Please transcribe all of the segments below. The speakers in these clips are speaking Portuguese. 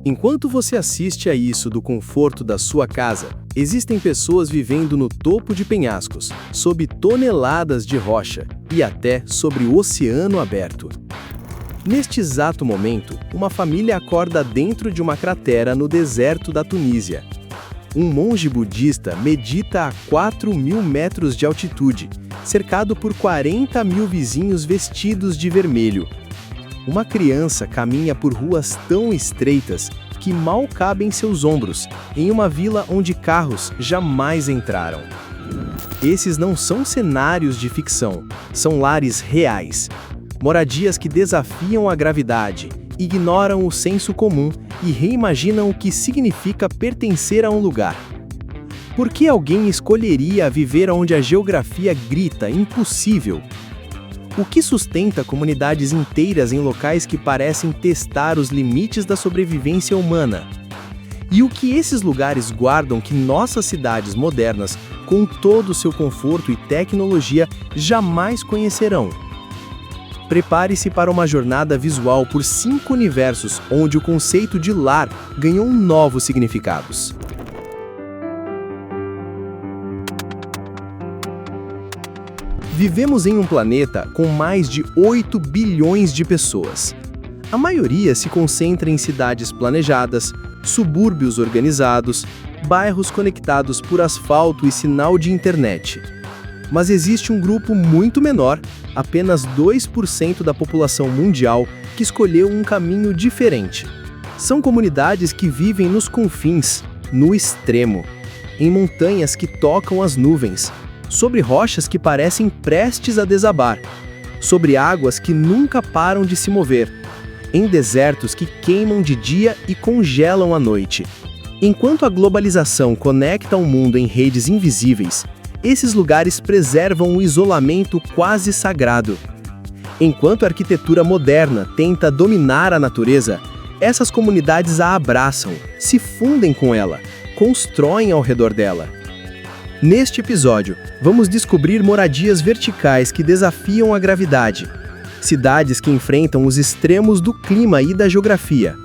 Enquanto você assiste a isso do conforto da sua casa, existem pessoas vivendo no topo de penhascos, sob toneladas de rocha e até sobre o oceano aberto. Neste exato momento, uma família acorda dentro de uma cratera no deserto da Tunísia. Um monge budista medita a 4.000 metros de altitude, cercado por 40.000 vizinhos vestidos de vermelho. Uma criança caminha por ruas tão estreitas que mal cabem seus ombros, em uma vila onde carros jamais entraram. Esses não são cenários de ficção, são lares reais. Moradias que desafiam a gravidade, ignoram o senso comum e reimaginam o que significa pertencer a um lugar. Por que alguém escolheria viver onde a geografia grita impossível? O que sustenta comunidades inteiras em locais que parecem testar os limites da sobrevivência humana? E o que esses lugares guardam que nossas cidades modernas, com todo o seu conforto e tecnologia, jamais conhecerão? Prepare-se para uma jornada visual por 5 universos onde o conceito de lar ganhou novos significados. Vivemos em um planeta com mais de 8 bilhões de pessoas. A maioria se concentra em cidades planejadas, subúrbios organizados, bairros conectados por asfalto e sinal de internet. Mas existe um grupo muito menor, apenas 2% da população mundial, que escolheu um caminho diferente. São comunidades que vivem nos confins, no extremo, em montanhas que tocam as nuvens, sobre rochas que parecem prestes a desabar, sobre águas que nunca param de se mover, em desertos que queimam de dia e congelam à noite. Enquanto a globalização conecta o mundo em redes invisíveis, esses lugares preservam o isolamento quase sagrado. Enquanto a arquitetura moderna tenta dominar a natureza, essas comunidades a abraçam, se fundem com ela, constroem ao redor dela. Neste episódio, vamos descobrir moradias verticais que desafiam a gravidade, cidades que enfrentam os extremos do clima e da geografia,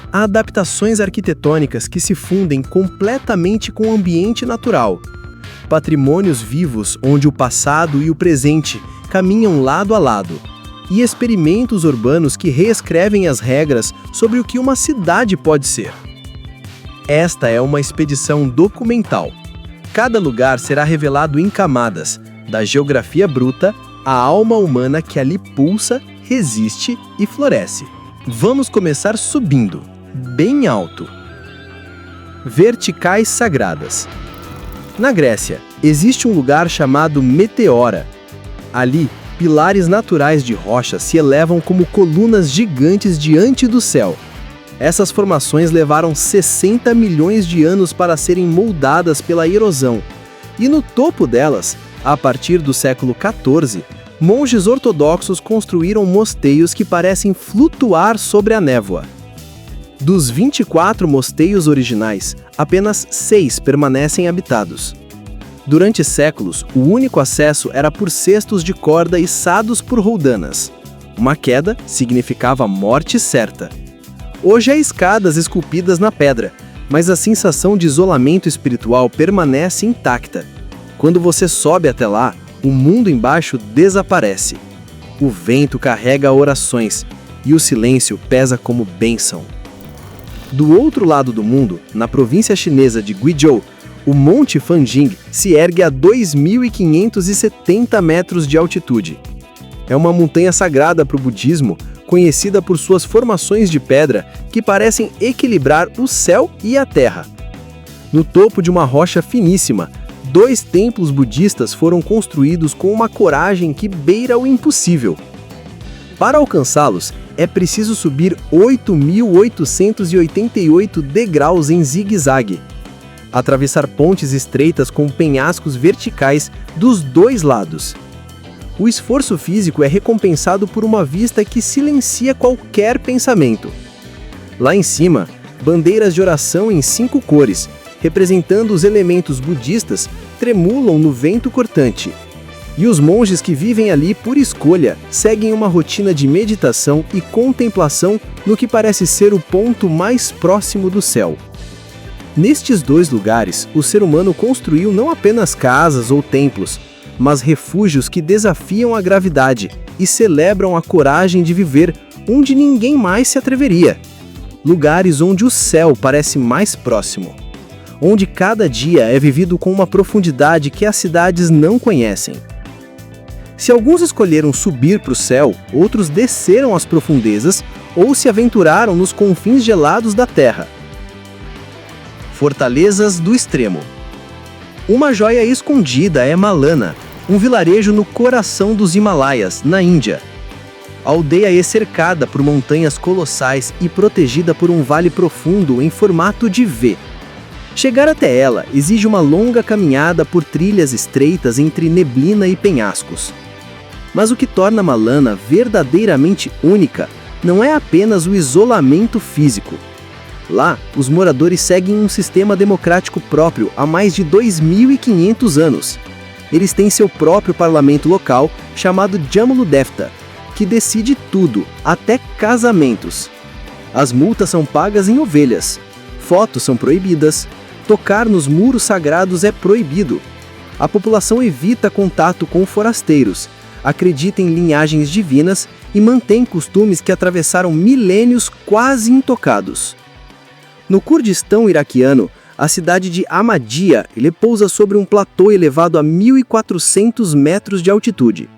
adaptações arquitetônicas que se fundem completamente com o ambiente natural, patrimônios vivos onde o passado e o presente caminham lado a lado, e experimentos urbanos que reescrevem as regras sobre o que uma cidade pode ser. Esta é uma expedição documental. Cada lugar será revelado em camadas, da geografia bruta à alma humana que ali pulsa, resiste e floresce. Vamos começar subindo, bem alto. Verticais sagradas. Na Grécia, existe um lugar chamado Meteora. Ali, pilares naturais de rocha se elevam como colunas gigantes diante do céu. Essas formações levaram 60 milhões de anos para serem moldadas pela erosão. E no topo delas, a partir do século XIV, monges ortodoxos construíram mosteios que parecem flutuar sobre a névoa. Dos 24 mosteios originais, apenas 6 permanecem habitados. Durante séculos, o único acesso era por cestos de corda içados por roldanas. Uma queda significava morte certa. Hoje há escadas esculpidas na pedra, mas a sensação de isolamento espiritual permanece intacta. Quando você sobe até lá, o mundo embaixo desaparece. O vento carrega orações e o silêncio pesa como bênção. Do outro lado do mundo, na província chinesa de Guizhou, o Monte Fanjing se ergue a 2.570 metros de altitude. É uma montanha sagrada para o budismo, conhecida por suas formações de pedra que parecem equilibrar o céu e a terra. No topo de uma rocha finíssima, 2 templos budistas foram construídos com uma coragem que beira o impossível. Para alcançá-los, é preciso subir 8.888 degraus em zigue-zague, atravessar pontes estreitas com penhascos verticais dos 2 lados. O esforço físico é recompensado por uma vista que silencia qualquer pensamento. Lá em cima, bandeiras de oração em 5 cores, representando os elementos budistas, tremulam no vento cortante. E os monges que vivem ali por escolha seguem uma rotina de meditação e contemplação no que parece ser o ponto mais próximo do céu. Nestes dois lugares, o ser humano construiu não apenas casas ou templos, mas refúgios que desafiam a gravidade e celebram a coragem de viver onde ninguém mais se atreveria. Lugares onde o céu parece mais próximo, onde cada dia é vivido com uma profundidade que as cidades não conhecem. Se alguns escolheram subir para o céu, outros desceram às profundezas ou se aventuraram nos confins gelados da terra. Fortalezas do Extremo. Uma joia escondida é Malana, um vilarejo no coração dos Himalaias, na Índia. A aldeia é cercada por montanhas colossais e protegida por um vale profundo em formato de V. Chegar até ela exige uma longa caminhada por trilhas estreitas entre neblina e penhascos. Mas o que torna Malana verdadeiramente única não é apenas o isolamento físico. Lá, os moradores seguem um sistema democrático próprio há mais de 2.500 anos. Eles têm seu próprio parlamento local, chamado Jammu-Devta, que decide tudo, até casamentos. As multas são pagas em ovelhas, fotos são proibidas, tocar nos muros sagrados é proibido. A população evita contato com forasteiros, acredita em linhagens divinas e mantém costumes que atravessaram milênios quase intocados. No Kurdistão iraquiano, a cidade de Ahmadiyya pousa sobre um platô elevado a 1.400 metros de altitude.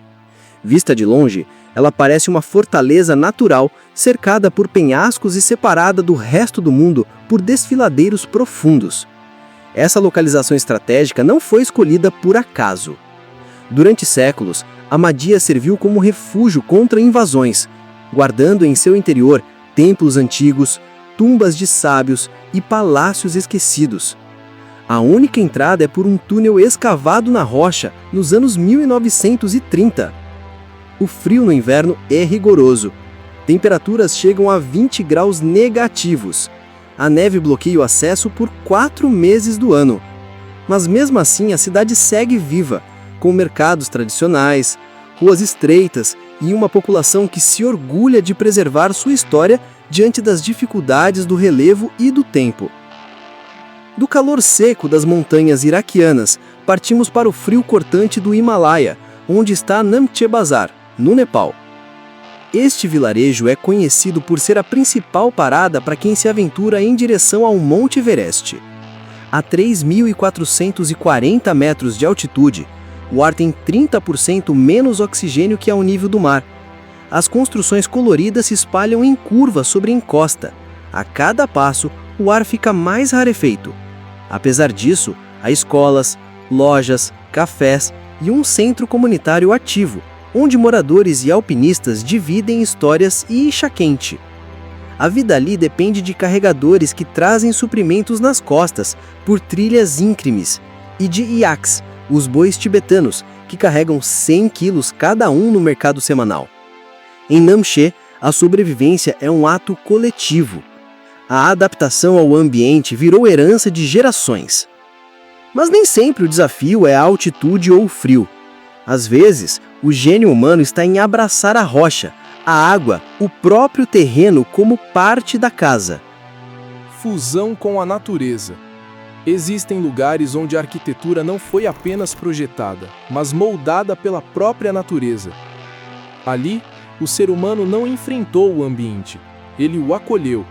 Vista de longe, ela parece uma fortaleza natural cercada por penhascos e separada do resto do mundo por desfiladeiros profundos. Essa localização estratégica não foi escolhida por acaso. Durante séculos, Ahmadiyya serviu como refúgio contra invasões, guardando em seu interior templos antigos, tumbas de sábios e palácios esquecidos. A única entrada é por um túnel escavado na rocha nos anos 1930. O frio no inverno é rigoroso. Temperaturas chegam a 20 graus negativos. A neve bloqueia o acesso por 4 meses do ano. Mas mesmo assim a cidade segue viva, com mercados tradicionais, ruas estreitas e uma população que se orgulha de preservar sua história diante das dificuldades do relevo e do tempo. Do calor seco das montanhas iraquianas, partimos para o frio cortante do Himalaia, onde está Namche Bazar, no Nepal. Este vilarejo é conhecido por ser a principal parada para quem se aventura em direção ao Monte Everest. A 3.440 metros de altitude, o ar tem 30% menos oxigênio que ao nível do mar. As construções coloridas se espalham em curva sobre a encosta. A cada passo, o ar fica mais rarefeito. Apesar disso, há escolas, lojas, cafés e um centro comunitário ativo, onde moradores e alpinistas dividem histórias e chá quente. A vida ali depende de carregadores que trazem suprimentos nas costas por trilhas íncremes e de yaks, os bois tibetanos, que carregam 100 quilos cada um no mercado semanal. Em Namche, a sobrevivência é um ato coletivo. A adaptação ao ambiente virou herança de gerações. Mas nem sempre o desafio é a altitude ou o frio. Às vezes, o gênio humano está em abraçar a rocha, a água, o próprio terreno como parte da casa. Fusão com a natureza. Existem lugares onde a arquitetura não foi apenas projetada, mas moldada pela própria natureza. Ali, o ser humano não enfrentou o ambiente, ele o acolheu.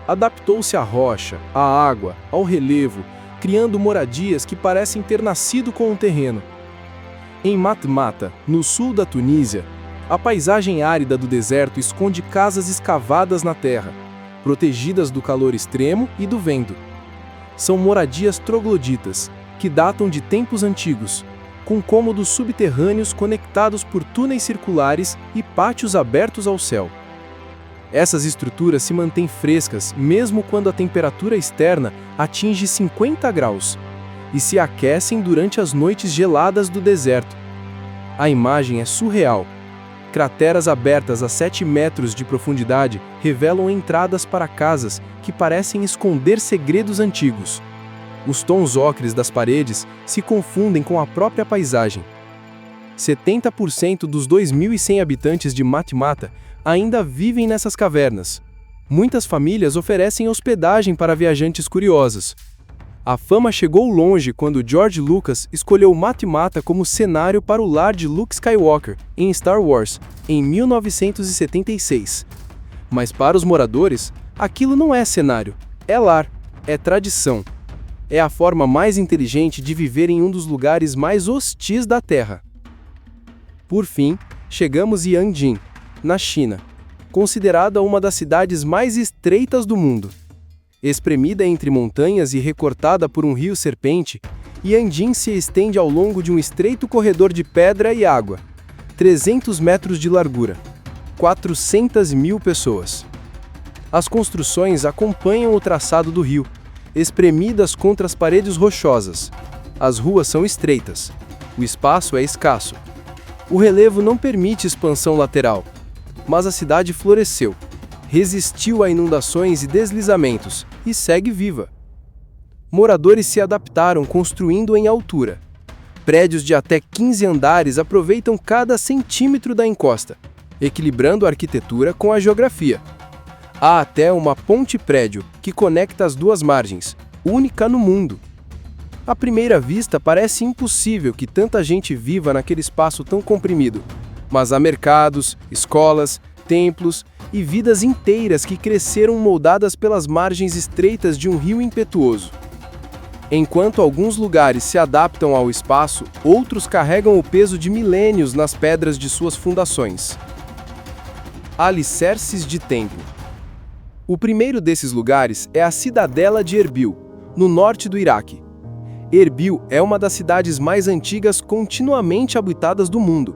Adaptou-se à rocha, à água, ao relevo, criando moradias que parecem ter nascido com o terreno. Em Matmata, no sul da Tunísia, a paisagem árida do deserto esconde casas escavadas na terra, protegidas do calor extremo e do vento. São moradias trogloditas, que datam de tempos antigos, com cômodos subterrâneos conectados por túneis circulares e pátios abertos ao céu. Essas estruturas se mantêm frescas mesmo quando a temperatura externa atinge 50 graus e se aquecem durante as noites geladas do deserto. A imagem é surreal. Crateras abertas a 7 metros de profundidade revelam entradas para casas que parecem esconder segredos antigos. Os tons ocres das paredes se confundem com a própria paisagem. 70% dos 2.100 habitantes de Matmata ainda vivem nessas cavernas. Muitas famílias oferecem hospedagem para viajantes curiosos. A fama chegou longe quando George Lucas escolheu Matmata como cenário para o lar de Luke Skywalker em Star Wars, em 1976. Mas para os moradores, aquilo não é cenário, é lar, é tradição. É a forma mais inteligente de viver em um dos lugares mais hostis da Terra. Por fim, chegamos em Yanjing, na China, considerada uma das cidades mais estreitas do mundo. Espremida entre montanhas e recortada por um rio serpente, Yanjing se estende ao longo de um estreito corredor de pedra e água, 300 metros de largura, 400.000 pessoas. As construções acompanham o traçado do rio, espremidas contra as paredes rochosas. As ruas são estreitas, o espaço é escasso. O relevo não permite expansão lateral, mas a cidade floresceu, resistiu a inundações e deslizamentos e segue viva. Moradores se adaptaram construindo em altura. Prédios de até 15 andares aproveitam cada centímetro da encosta, equilibrando a arquitetura com a geografia. Há até uma ponte-prédio que conecta as duas margens, única no mundo. À primeira vista, parece impossível que tanta gente viva naquele espaço tão comprimido, mas há mercados, escolas, templos e vidas inteiras que cresceram moldadas pelas margens estreitas de um rio impetuoso. Enquanto alguns lugares se adaptam ao espaço, outros carregam o peso de milênios nas pedras de suas fundações. Alicerces de templo. O primeiro desses lugares é a cidadela de Erbil, no norte do Iraque. Erbil é uma das cidades mais antigas continuamente habitadas do mundo.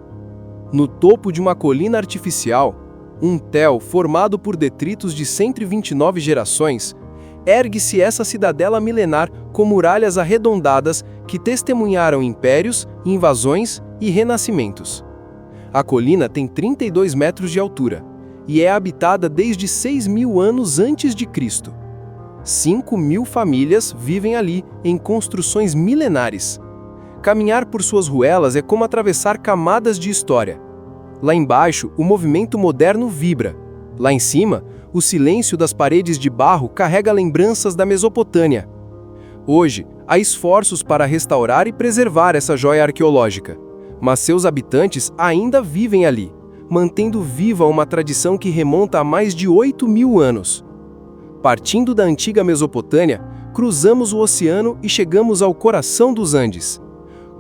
No topo de uma colina artificial, um tel formado por detritos de 129 gerações, ergue-se essa cidadela milenar com muralhas arredondadas que testemunharam impérios, invasões e renascimentos. A colina tem 32 metros de altura e é habitada desde 6.000 anos antes de Cristo. 5.000 famílias vivem ali em construções milenares. Caminhar por suas ruelas é como atravessar camadas de história. Lá embaixo, o movimento moderno vibra. Lá em cima, o silêncio das paredes de barro carrega lembranças da Mesopotâmia. Hoje, há esforços para restaurar e preservar essa joia arqueológica, mas seus habitantes ainda vivem ali, mantendo viva uma tradição que remonta a mais de 8.000 anos. Partindo da antiga Mesopotâmia, cruzamos o oceano e chegamos ao coração dos Andes.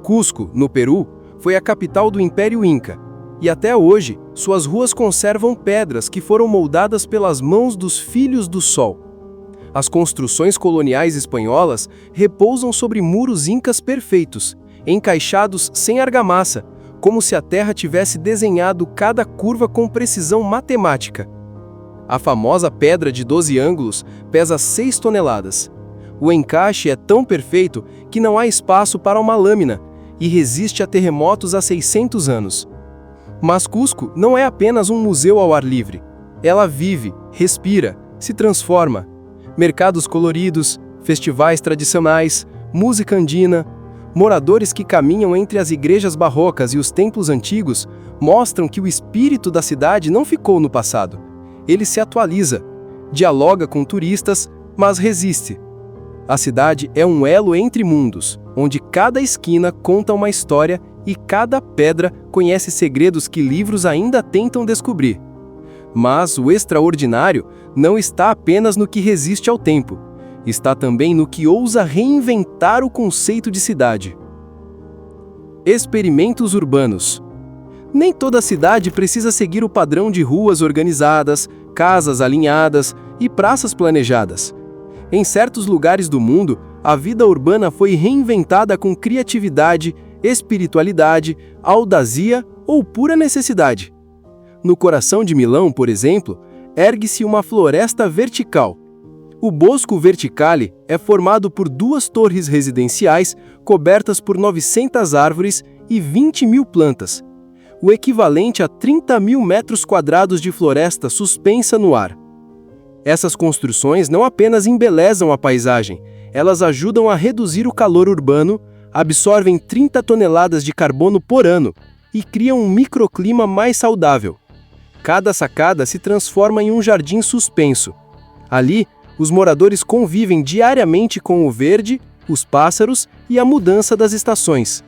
Cusco, no Peru, foi a capital do Império Inca, e até hoje, suas ruas conservam pedras que foram moldadas pelas mãos dos filhos do sol. As construções coloniais espanholas repousam sobre muros incas perfeitos, encaixados sem argamassa, como se a terra tivesse desenhado cada curva com precisão matemática. A famosa pedra de 12 ângulos pesa 6 toneladas. O encaixe é tão perfeito que não há espaço para uma lâmina e resiste a terremotos há 600 anos. Mas Cusco não é apenas um museu ao ar livre. Ela vive, respira, se transforma. Mercados coloridos, festivais tradicionais, música andina, moradores que caminham entre as igrejas barrocas e os templos antigos mostram que o espírito da cidade não ficou no passado. Ele se atualiza, dialoga com turistas, mas resiste. A cidade é um elo entre mundos, onde cada esquina conta uma história e cada pedra conhece segredos que livros ainda tentam descobrir. Mas o extraordinário não está apenas no que resiste ao tempo, está também no que ousa reinventar o conceito de cidade. Experimentos urbanos. Nem toda cidade precisa seguir o padrão de ruas organizadas, casas alinhadas e praças planejadas. Em certos lugares do mundo, a vida urbana foi reinventada com criatividade, espiritualidade, audácia ou pura necessidade. No coração de Milão, por exemplo, ergue-se uma floresta vertical. O Bosco Verticale é formado por 2 torres residenciais cobertas por 900 árvores e 20.000 plantas, o equivalente a 30.000 metros quadrados de floresta suspensa no ar. Essas construções não apenas embelezam a paisagem, elas ajudam a reduzir o calor urbano, absorvem 30 toneladas de carbono por ano e criam um microclima mais saudável. Cada sacada se transforma em um jardim suspenso. Ali, os moradores convivem diariamente com o verde, os pássaros e a mudança das estações.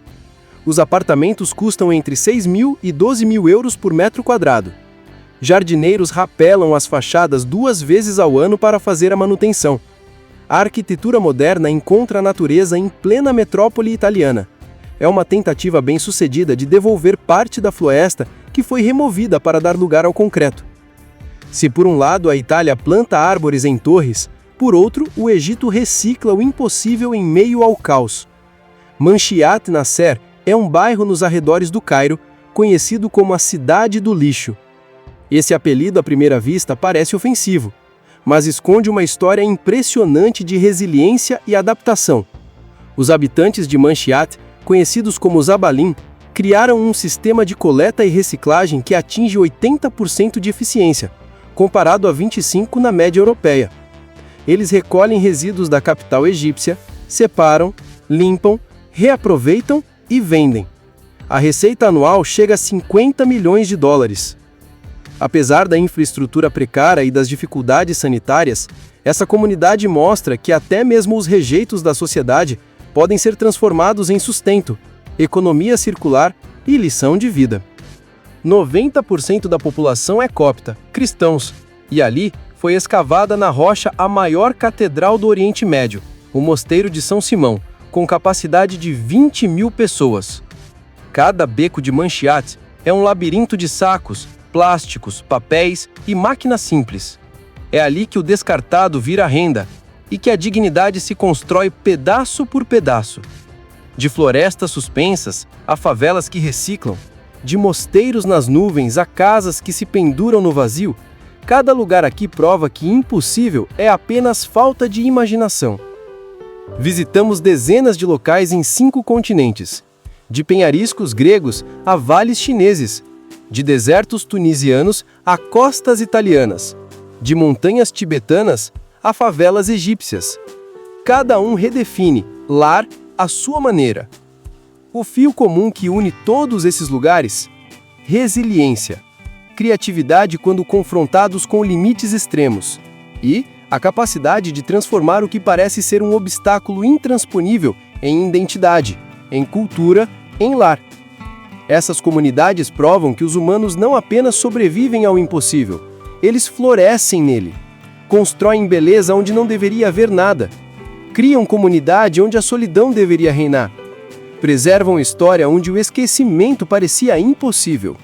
Os apartamentos custam entre 6 mil e 12 mil euros por metro quadrado. Jardineiros rapelam as fachadas 2 vezes ao ano para fazer a manutenção. A arquitetura moderna encontra a natureza em plena metrópole italiana. É uma tentativa bem-sucedida de devolver parte da floresta que foi removida para dar lugar ao concreto. Se por um lado a Itália planta árvores em torres, por outro, o Egito recicla o impossível em meio ao caos. Manchiat Nasser é um bairro nos arredores do Cairo, conhecido como a Cidade do Lixo. Esse apelido à primeira vista parece ofensivo, mas esconde uma história impressionante de resiliência e adaptação. Os habitantes de Manchiat, conhecidos como Zabalim, criaram um sistema de coleta e reciclagem que atinge 80% de eficiência, comparado a 25% na média europeia. Eles recolhem resíduos da capital egípcia, separam, limpam, reaproveitam e vendem. A receita anual chega a 50 milhões de dólares. Apesar da infraestrutura precária e das dificuldades sanitárias, essa comunidade mostra que até mesmo os rejeitos da sociedade podem ser transformados em sustento, economia circular e lição de vida. 90% da população é copta, cristãos, e ali foi escavada na rocha a maior catedral do Oriente Médio, o Mosteiro de São Simão, com capacidade de 20 mil pessoas. Cada beco de Manchiat é um labirinto de sacos, plásticos, papéis e máquinas simples. É ali que o descartado vira renda e que a dignidade se constrói pedaço por pedaço. De florestas suspensas a favelas que reciclam, de mosteiros nas nuvens a casas que se penduram no vazio, cada lugar aqui prova que impossível é apenas falta de imaginação. Visitamos dezenas de locais em 5 continentes, de penhascos gregos a vales chineses, de desertos tunisianos a costas italianas, de montanhas tibetanas a favelas egípcias. Cada um redefine lar à sua maneira. O fio comum que une todos esses lugares? Resiliência, criatividade quando confrontados com limites extremos e a capacidade de transformar o que parece ser um obstáculo intransponível em identidade, em cultura, em lar. Essas comunidades provam que os humanos não apenas sobrevivem ao impossível, eles florescem nele. Constroem beleza onde não deveria haver nada. Criam comunidade onde a solidão deveria reinar. Preservam história onde o esquecimento parecia impossível.